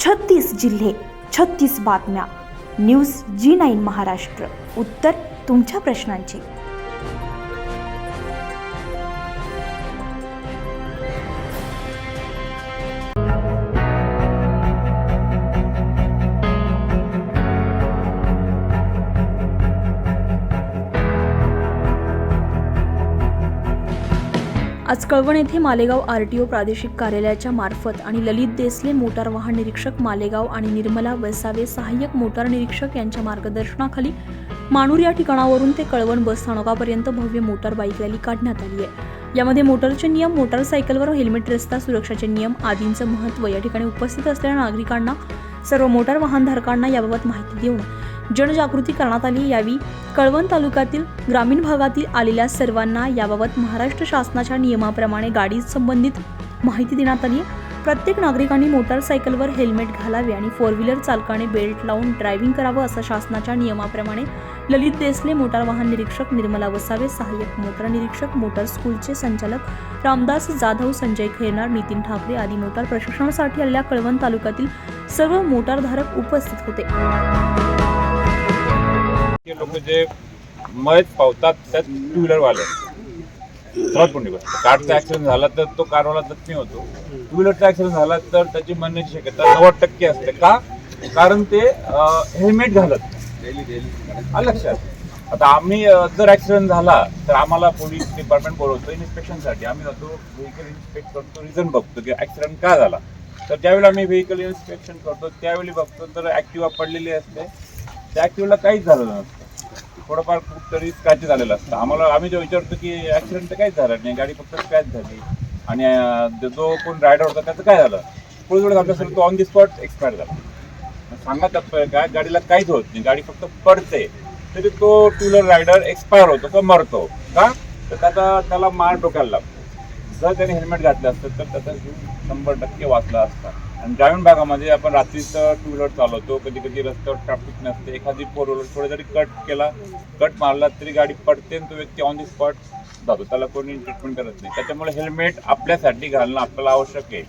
36 जिल्हे, 36 बातम्या. News G9 Maharashtra. उत्तर तुमच्या प्रश्नांची. आज कळवण येथे मालेगाव RTO प्रादेशिक कार्यालयाच्या मार्फत आणि ललित देसले मोटार वाहन निरीक्षक मालेगाव आणि निर्मला वसावे सहाय्यक मोटार निरीक्षक यांच्या मार्गदर्शनाखाली माणूर या ठिकाणावरून ते कळवण बस स्थानकापर्यंत भव्य मोटार बाईक रॅली काढण्यात आली आहे. यामध्ये मोटारचे नियम, मोटारसायकलवर हेल्मेट, रस्ता सुरक्षाचे नियम आदींचं महत्त्व, या ठिकाणी उपस्थित असलेल्या नागरिकांना, सर्व मोटार वाहनधारकांना याबाबत माहिती देऊन जनजागृती करण्यात आली. यावेळी कळवण तालुक्यातील ग्रामीण भागातील आलेल्या सर्वांना याबाबत महाराष्ट्र शासनाच्या नियमाप्रमाणे गाडी संबंधित माहिती देण्यात आली. प्रत्येक नागरिकांनी मोटारसायकलवर हेल्मेट घालावे आणि 4 व्हीलर चालकाने बेल्ट लावून ड्रायव्हिंग करावं असं शासनाच्या नियमाप्रमाणे ललित देसले मोटार वाहन निरीक्षक, निर्मला वसावे सहाय्यक मोटार निरीक्षक, मोटार स्कूलचे संचालक रामदास जाधव, संजय खैरनार, नितीन ठाकरे आदी मोटार प्रशिक्षणासाठी आलेल्या कळवण तालुक्यातील सर्व मोटारधारक उपस्थित होते. लोक जे मयत पावतात त्यात 2 व्हीलर वाले सर्वात मोठी गोष्ट. कारचा ऍक्सिडेंट झाला तर तो कारवाला जखमी होतो. 2 व्हीलरचा ऍक्सिडेंट झाला तर त्याची मरण्याची शक्यता 90% असते. का? कारण ते हेल्मेट घालत लक्षात. आता आम्ही जर ऍक्सिडेंट झाला तर आम्हाला पोलीस डिपार्टमेंट बोलवतो इन्स्पेक्शनसाठी. आम्ही जातो, व्हेकल इन्स्पेक्ट करतो, रिझन बघतो की ऍक्सिडेंट का झाला. तर ज्यावेळेला आम्ही व्हेकल इन्स्पेक्शन करतो त्यावेळी बघतो तर ऍक्टिव्हा पडलेली असते. त्या ऍक्टिव्हाला काहीच झालं नसतं, थोडंफार खूप तरी स्क्रॅच झालेलं असतं. आम्ही जो विचारतो की ऍक्सिडेंट तर काहीच झालं नाही, गाडी फक्त स्क्रॅच झाली. आणि जो कोण रायडर होता त्याचं काय झालं, पुढे थोडं झालं असेल तो ऑन दी स्पॉट एक्सपायर झाला. सांगा तत्व काय, गाडीला काहीच होत नाही, गाडी फक्त पडते तरी तो 2 व्हीलर रायडर एक्सपायर होतो किंवा मरतो. का? तर त्याला मार डोक्याला लागतो. जर त्याने हेल्मेट घातलं असतं तर त्याचा जीव 100% वाचला असता. आणि ग्रामीण भागामध्ये आपण रात्रीचं 2 व्हीलर चालवतो, कधी कधी रस्त्यावर ट्रॅफिक नसते, एखादी 4 व्हीलर थोडं जरी कट मारला तरी गाडी पडते आणि तो व्यक्ती ऑन दी स्पॉट जातो, त्याला कोणी ट्रीटमेंट करत नाही. त्याच्यामुळे हेल्मेट आपल्यासाठी घालणं आपल्याला आवश्यक आहे.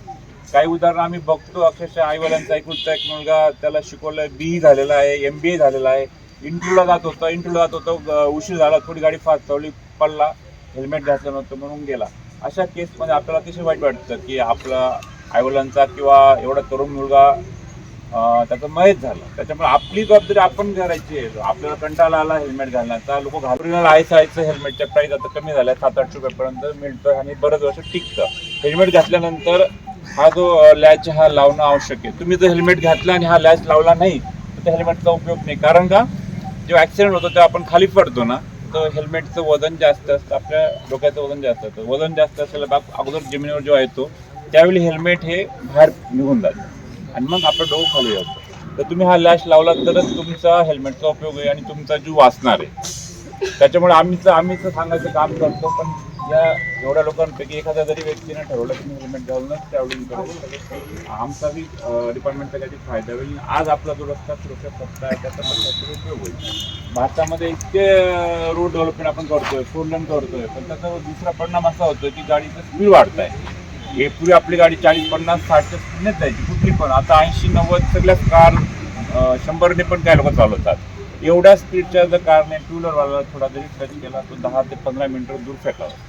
काही उदाहरणं आम्ही बघतो, अक्षरशः आईवडिलांचा एकुलता एक मुलगा, त्याला शिकवलं, BE झालेला आहे, MBA झालेला आहे, इंटरव्ह्यूला जात होतं, उशीर झाला, थोडी गाडी फास्ट चालवली, पडला, हेल्मेट घातलं नव्हतं म्हणून गेला. अशा केसमध्ये आपल्याला अतिशय वाईट वाटतं की आपला आईवडिलांचा किंवा एवढा तरुण मुलगा त्याचं मयत झालं. त्याच्यामुळे आपली जबाबदारी आपण करायची आहे. आपल्याला कंटाळा आला हेल्मेट घालण्याचा, लोक घालून आयचं हेल्मेटच्या प्राईस आता कमी झाल्या, 700-800 रुपयापर्यंत मिळतं आणि बरंच वर्ष टिकतं. हेल्मेट घातल्यानंतर हा जो लॅच हा लावणं आवश्यक आहे. तुम्ही जर हेल्मेट घातला आणि हा लॅच लावला नाही तर त्या हेल्मेटचा उपयोग नाही. कारण का, जेव्हा ॲक्सिडेंट होतो तेव्हा आपण खाली पडतो ना, तर हेल्मेटचं वजन जास्त असतं, आपल्या डोक्याचं वजन जास्त असतं. वजन जास्त असलेला अगोदर जमिनीवर जेव्हा येतो त्यावेळी हेल्मेट हे बाहेर निघून जातं आणि मग आपलं डोकं खाली जातं. तर तुम्ही हा लॅश लावला तरच तुमचा हेल्मेटचा उपयोग आहे आणि तुमचा जीव वाचणार आहे. त्याच्यामुळे आम्हीच सांगायचं काम करतो. पण या एवढ्या लोकांपैकी एखाद्या जरी व्यक्तीने ठरवलं की हेल्मेट घालूनच ट्रॅव्हलिंग करेल, आमचाही डिपार्टमेंटचा काही फायदा होईल. आज आपला जो रस्ता सुरक्षा सप्ताह आहे त्याचा पण उपयोग होईल. भारतामध्ये इतके रोड डेव्हलपमेंट आपण करतोय, 4 लेन करतोय, पण त्याचा दुसरा परिणाम असा होतोय की गाडीचं स्पीड वाढत आहे. हे पूर्वी आपली गाडी 40-50-60च्या स्पीडनेच जायची कुठली पण, आता 80-90 सगळ्या कार 100ने पण काय लोक चालवतात. एवढ्या स्पीडच्या जर कारने 2 व्हीलरवाला थोडा जरी टच केला तो 10 ते 15 मिनिटं दूर फेकावं.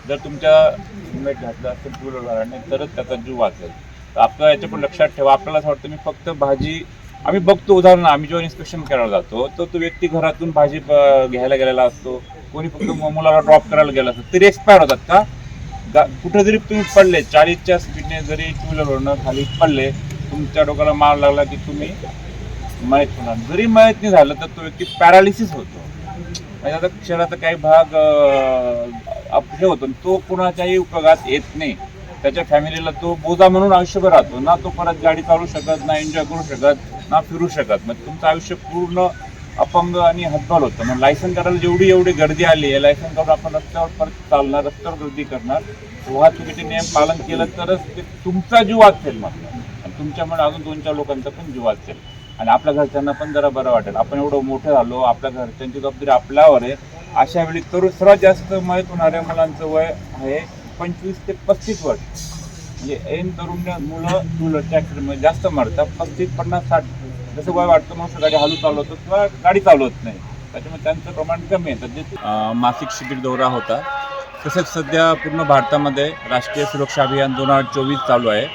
जर तुमच्या हेल्मेट घातलं असेल 2 व्हीलरवाल्याने तरच त्याचा जीव वाचेल. तर आपल्याला याच्या पण लक्षात ठेवा. आपल्याला असं वाटतं मी फक्त भाजी, आम्ही बघतो उदाहरण, आम्ही जेव्हा इन्स्पेक्शन करायला जातो तर तो व्यक्ती घरातून भाजी घ्यायला गेलेला असतो, कोणी फक्त मुलाला ड्रॉप करायला गेला असतो, तरी एक्सपायर होतात. का? कुठे जरी तुम्ही पडले 40च्या स्पीडने जरी 2 व्हीलरवरनं खाली पडले, तुमच्या डोक्याला मार लागला की तुम्ही मयत होणार. जरी मयत नाही झालं तर तो व्यक्ती पॅरालिसिस होतो. म्हणजे आता शरीराचा काही भाग हे होतो, तो कोणाच्याही उपयोगात येत नाही. त्याच्या फॅमिलीला तो बोजा म्हणून आयुष्यभर राहतो ना. तो परत गाडी चालवू शकत, ना एन्जॉय करू शकत, ना फिरू शकत. मग तुमचं आयुष्य पूर्ण अपंग आणि हतबल होतं. मग लायसन काढायला जेवढी गर्दी आली आहे, लायसन काढून आपण रस्त्यावर परत चालणार, रस्त्यावर गर्दी करणार, वाहतुकीचे नियम पालन केलं तरच ते तुमचा जीव वाचेल. मग आणि तुमच्यामुळे अजून 2-4 लोकांचा पण जीव वाचेल आणि आपल्या घरच्यांना पण जरा बरं वाटेल. आपण एवढं मोठं झालो, आपल्या घरच्यांची जबाबदारी आपल्यावर आहे. अशा वेळी सर्वात जास्त मयत होणाऱ्या मुलांचं वय आहे 25 ते 35 वर्ष. म्हणजे ऐन तरुण मुलं टू व्हीलरच्या ॲक्सिडेंटमध्ये जास्त मरतात. 35-50-60 जसं वय वाटतं मग गाडी हलू चालवतो किंवा गाडी चालवत नाही, त्याच्यामुळे त्यांचं प्रमाण कमी आहे. तर मासिक शिबिर दौरा होता. तसंच सध्या पूर्ण भारतामध्ये राष्ट्रीय सुरक्षा अभियान 2024 चालू आहे.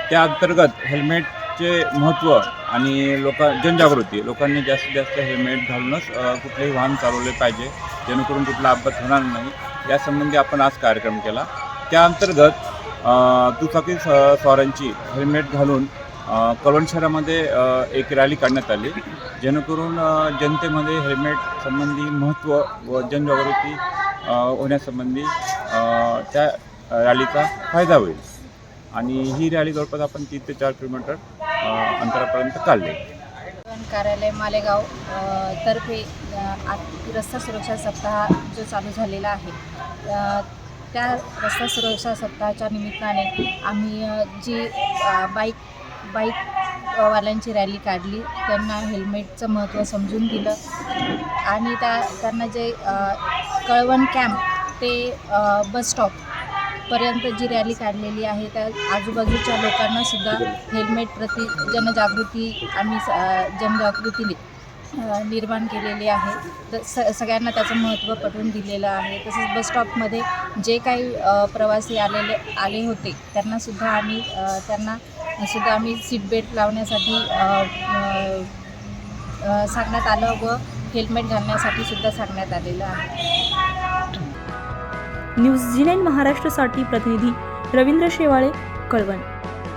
त्या अंतर्गत हेल्मेटचे महत्त्व आणि जनजागृती, लोकांनी जास्तीत जास्त हेल्मेट घालूनच कुठलेही वाहन चालवले पाहिजे, जेणेकरून कुठला अपघात होणार नाही, यासंबंधी आपण आज कार्यक्रम केला. त्या अंतर्गत दुचाकी स्वारांची हेल्मेट घालून कळवण शहरामध्ये एक रॅली काढण्यात आली, जेणेकरून जनतेमध्ये हेल्मेट संबंधी महत्त्व व जनजागृती होण्यासंबंधी त्या रॅलीचा फायदा होईल. आणि ही रॅली जवळपास आपण 3 ते 4 किलोमीटर अंतरापर्यंत काढली. कार्यालय मालेगाव तर्फे रस्ता सुरक्षा सप्ताह जो चालू झालेला आहे, त्या रस्ता सुरक्षा सप्ताहाच्या निमित्ताने आम्ही जी बाईकवाल्यांची रॅली काढली, त्यांना हेल्मेटचं महत्त्व समजून दिलं आणि त्यांना जे कळवण कॅम्प ते बस स्टॉपपर्यंत जी रॅली काढलेली आहे, त्या आजूबाजूच्या लोकांनासुद्धा हेल्मेट प्रति जनजागृती निर्माण केलेली आहे. तर सगळ्यांना त्याचं महत्त्व पटवून दिलेलं आहे. तसंच बसस्टॉपमध्ये जे काही प्रवासी आले होते त्यांनासुद्धा आम्ही सीट बेल्ट लावण्यासाठी सांगण्यात आलं व हेल्मेट घालण्यासाठी सुद्धा सांगण्यात आलेलं आहे. न्यूज जी9 महाराष्ट्रसाठी प्रतिनिधी रवींद्र शेवाळे, कळवण.